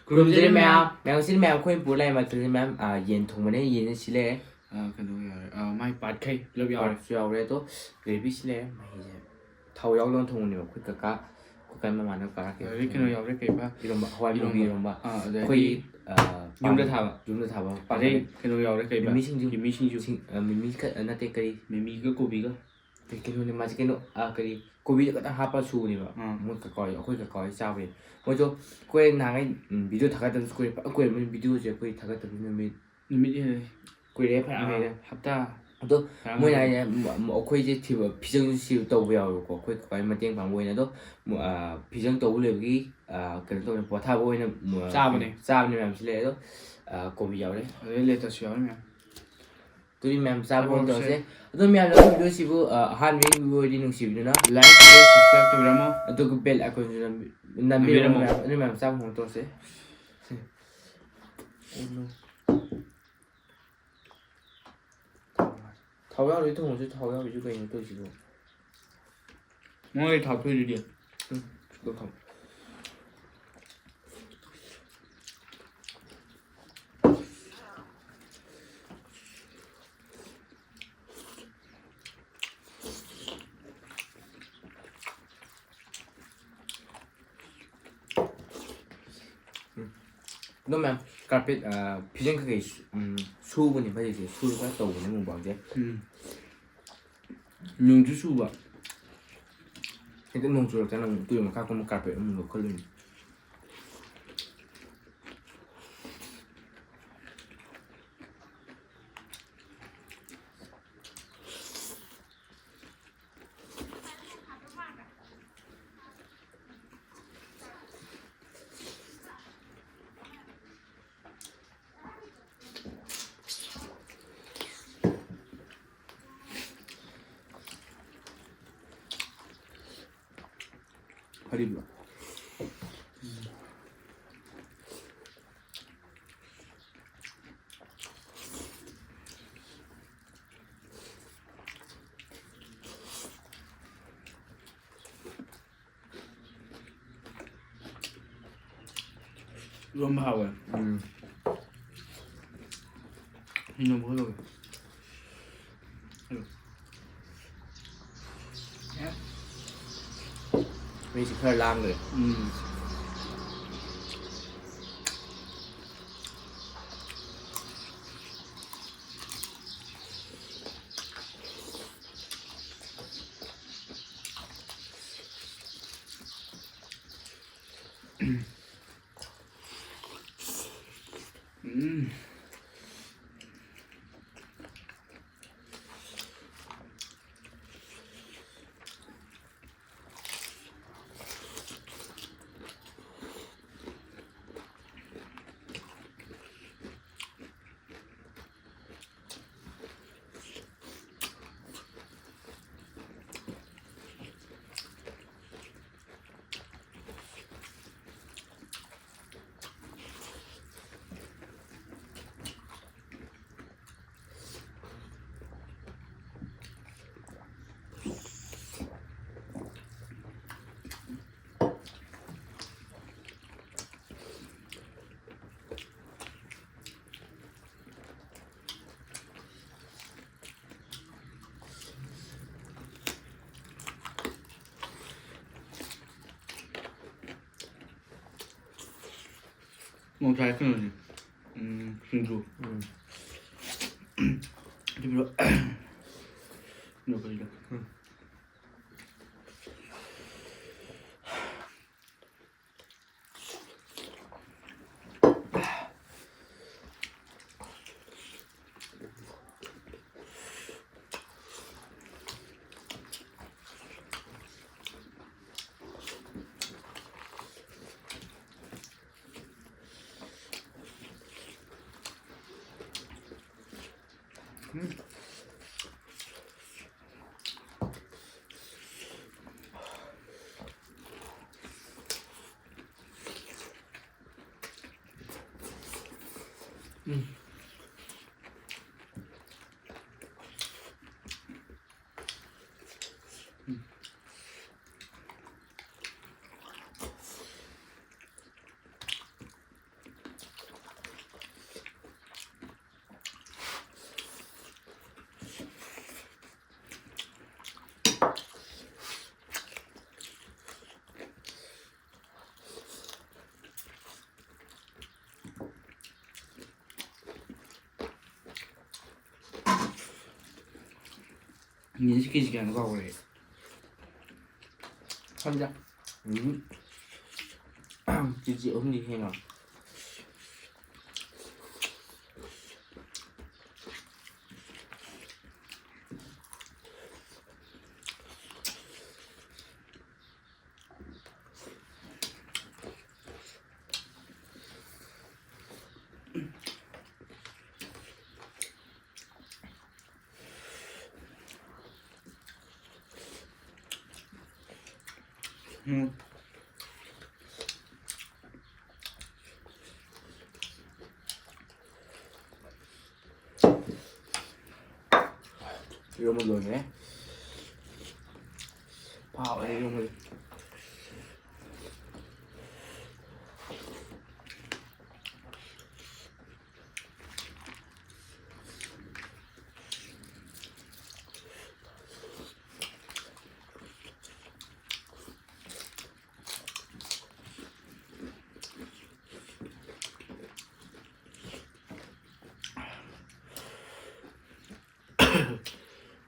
구름지를 매우 실 매우 코인 볼라이 마트를 매우 옌 통문에 옌 실래 그노 야래 마이 빠케 럽 야래 야래도 그래비 실래 마이 타오 야올론 통문이 뭐 그니까 그까이 만만 가라게 그노 야래 케바 이런 막 하와이 무비 이런 막 거의 줌도 타봐 빠데 그노 야래 케바 미미싱주 미미싱주 미미가 나테 그리 미미가 고비가 그노니 마지 그노 그리 고비가 딱 하파 수니바 뭐 그거요 거기 그거 짜베 뭐죠 거기 나가 비디오 다가던 거기 거기 뭐 비디오제 거기 다가던 놈이 미미 거기 파라메 합다 또 뭐냐 뭐 거기 이제 티브 비정시 또 배우고 거기 거기 맞땡 방법이나도 뭐 비정 또 올려기 그래도 또 보타 보이는 뭐 짜버네 맘실래도 고비 야래 레터스 야래 둘이 맘 짜본 거세 또 미안해 비디오 시부 한 웨이 비디오 농시비나 like share subscribe to gramo 또 그 벨 아이콘 남미로 맘 짜본 거세 타오야를 통해서 타오야 비주가 있는 또 지금 뭐에 다 표현이야 그거 가 그러면 카펫 비전 크게 수분이 빠지지 수가 또 오는 거 뭔지 용주수 봐 근데 농 주로 저는 또 이거 갖고 뭐 카펫 뭐 걸리는 허리블 롬 하와 이놈 뭐야มีสิเพื่อล่างเลย 뭐 잘 끊어지 진주 그리고 이거 그리고 ꯌꯦꯟꯁꯤ ꯀꯦꯖꯤ ꯀꯌꯥꯅꯣ ꯀꯥꯎꯈ꯭ꯔꯦ ꯈꯪꯗꯦ ꯀꯦꯖꯤ 3ꯗꯤ ꯍꯦꯟꯅ 이러면 너네 봐 이러면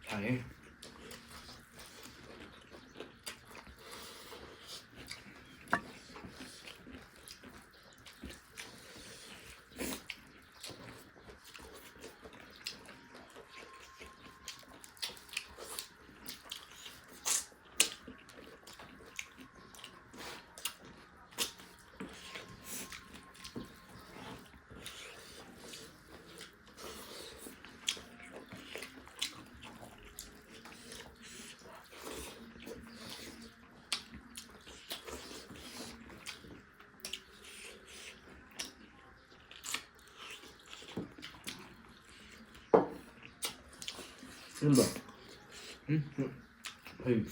잘해. 이거 응? 어이.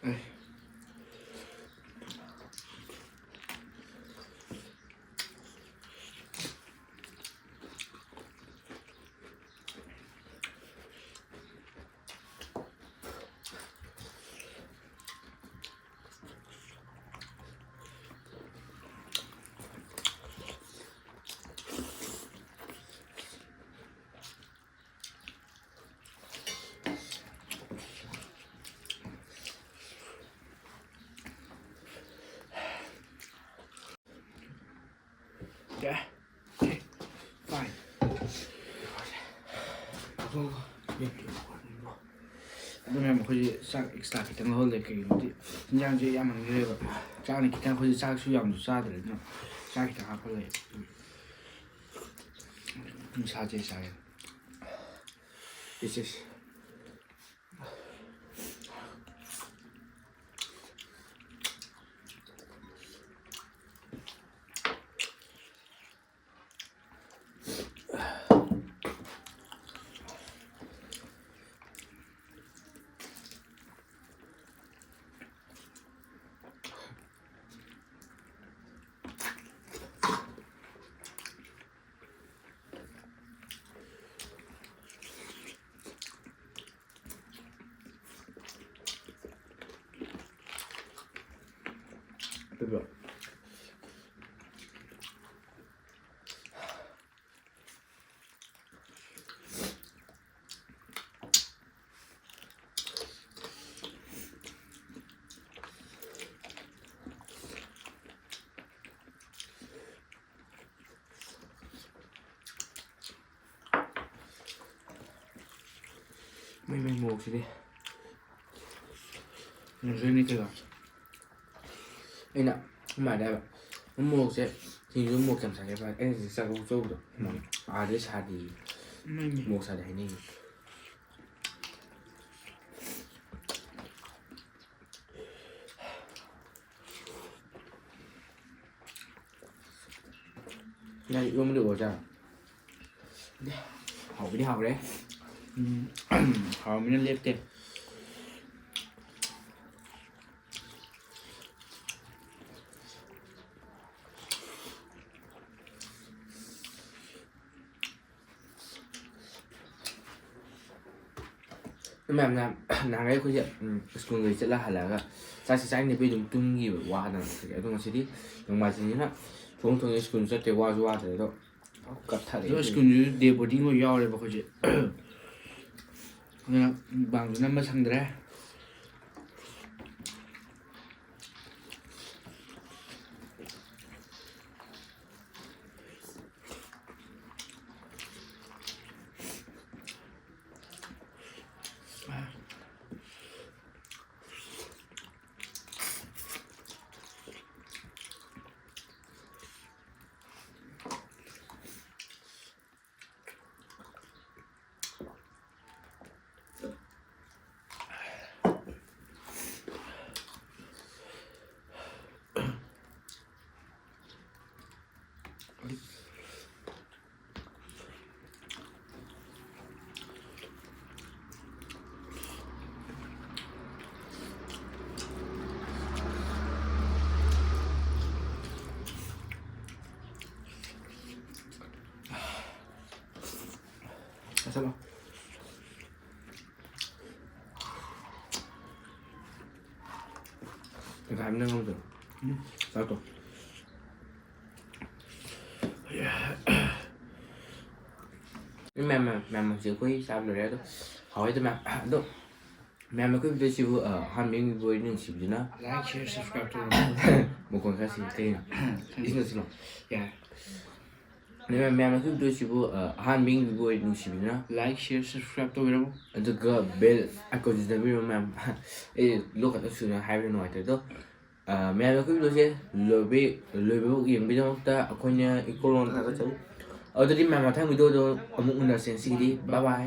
에이. Yeah. Okay. Fine. ꯑꯗꯨꯅ ꯑꯩꯈꯣꯏꯁꯦ ꯆꯥꯛ ꯑꯦꯛꯁꯇ꯭ꯔꯥ ꯈꯤꯇꯪ ꯂꯧꯍꯜꯂꯦ ꯀꯩꯒꯤꯅꯣꯗꯤ ꯏꯟꯖꯥꯡꯁꯦ ꯌꯥꯝꯃꯟꯈ꯭ꯔꯦꯕ ꯆꯥꯛꯅ ꯈꯤꯇꯪ ꯑꯩꯈꯣꯏꯁꯦ ꯆꯥꯛꯁꯨ ꯌꯥꯝꯅ ꯆꯥꯗ꯭ꯔꯦ ꯑꯗꯨꯅ ꯆꯥꯛ ꯈꯤꯇꯪ ꯍꯥꯞꯍꯜꯂꯦ ꯅꯨꯡꯁꯥꯁꯦ ꯆꯥꯏ 이제 그거 mấy một gì đi 무슨 얘기가 đây nè mà đây bạn một sẽ thì cứ một cảm giác và em sẽ sao cũng sâu được à để xài thì một xài để này ꯉꯥ ꯏꯔꯣꯟꯕꯗꯤ ꯑꯣꯏꯔꯖꯥ ꯍꯥꯎꯕꯗꯤ ꯍꯥꯎꯔꯦ ꯍꯥꯎꯃꯤꯅ ꯂꯦꯞꯇꯦ ꯃꯌꯥꯝꯅ ꯅꯍꯥꯟꯒꯩ ꯑꯩꯈꯣꯏꯁꯦ ꯁ꯭ꯀꯨꯜꯒꯤ ꯆꯠꯂ ꯍꯜꯂꯛꯑꯒ ꯆꯥꯛꯁꯤ ꯆꯥꯅꯤꯡꯗꯕꯩ ꯑꯗꯨꯝ ꯇꯨꯝꯈꯤꯕ ꯋꯥꯗꯅ ꯑꯗꯣ ꯉꯁꯤꯗꯤ ꯅꯣꯡꯃꯥꯏꯖꯤꯡꯅꯤꯅ ꯊꯣꯡ ꯊꯣꯡꯉꯦ ꯁ꯭ꯀꯨꯜ ꯆꯠꯇꯦ ꯋꯥꯁꯨ ꯋꯥꯗ꯭ꯔꯦ ꯑꯗꯣ ꯀꯠꯊꯔꯦ ꯑꯗꯣ ꯁ꯭ꯀꯨꯜꯁꯨ ꯗꯦ ꯕꯣꯔꯗꯤꯡ ꯑꯣꯏ ꯌꯥꯎꯔꯦꯕ ꯑꯩꯈꯣꯏꯁꯦ ꯑꯗꯨꯅ ꯃꯨꯛꯕꯥꯡꯁꯨ ꯅꯝꯕ ꯁꯪꯗ꯭ꯔꯦ ꯆꯠꯂꯣ ꯉꯥꯏꯕꯅ ꯉꯝꯗ꯭ꯔꯣ ꯆꯥꯛꯇꯣ ꯃꯌꯥꯝ ꯍꯧꯖꯤꯛ ꯑꯩꯈꯣꯏ ꯆꯥꯕ ꯂꯣꯏꯔꯦ ꯑꯗꯣ ꯍꯥꯎꯋꯦꯗ ꯃꯌꯥꯝ ꯑꯗꯣ ꯃꯌꯥꯝ ꯑꯩꯈꯣꯏ ꯚꯤꯗꯤꯑꯣꯁꯤꯕꯨ ꯑꯍꯥꯟꯕ ꯌꯦꯡꯕꯤꯕ ꯅꯨꯡꯁꯤꯕꯤꯗꯨꯅ ꯂꯥꯏꯛ ꯁꯤꯌꯔ ꯁꯕꯁꯀ꯭ꯔꯥꯏꯕ ꯇꯧꯔꯣ ꯃꯈꯣꯟ ꯈꯔ ꯁꯤ ꯀꯩꯅꯣ ꯏꯁꯤꯡ ꯁꯤꯂꯣ ꯌꯥꯔꯦ ꯃꯌꯥꯝ ꯑꯩꯈꯣꯏ ꯚꯤꯗꯤꯑꯣꯁꯤꯕꯨ ꯑꯍꯥꯟꯕ ꯌꯦꯡꯕꯤꯕ ꯅꯨꯡꯁꯤꯕꯤꯗꯨꯅ ꯂꯥꯏꯛ ꯁꯤꯌꯔ ꯁꯕꯁꯀ꯭ꯔꯥꯏꯕ ꯇꯧꯕꯤꯔꯝꯃꯨ ꯑꯗꯨꯒ ꯕꯦꯜ ꯑꯥꯏꯀꯣꯟꯁꯨ ꯗꯕꯤꯔꯣ ꯃꯌꯥꯝ ꯑꯩ ꯂꯣꯛꯈꯛꯇ ꯁꯨꯅ ꯍꯥꯏꯕꯗ ꯅꯨꯡꯉꯥꯏꯇ꯭ꯔꯦ ꯑꯗꯣ ꯃꯌꯥꯝ ꯑꯩꯈꯣꯏ ꯚꯤꯗꯤꯑꯣꯁꯦ ꯂꯣꯏꯕꯐꯥꯎ ꯌꯦꯡꯕꯒꯤꯗꯃꯛꯇ ꯑꯩꯈꯣꯏꯅ ꯏꯀꯣꯂꯣꯟ ꯊꯥꯒꯠꯆꯔꯤ ꯑꯗꯨꯗꯤ ꯃꯌꯥꯝ ꯃꯊꯪ ꯚꯤꯗꯤꯑꯣꯗꯣ ꯑꯃꯨꯛ ꯎꯅꯔꯁꯦ ꯉꯁꯤꯒꯤꯗꯤ ꯕꯥꯏ ꯕꯥꯏ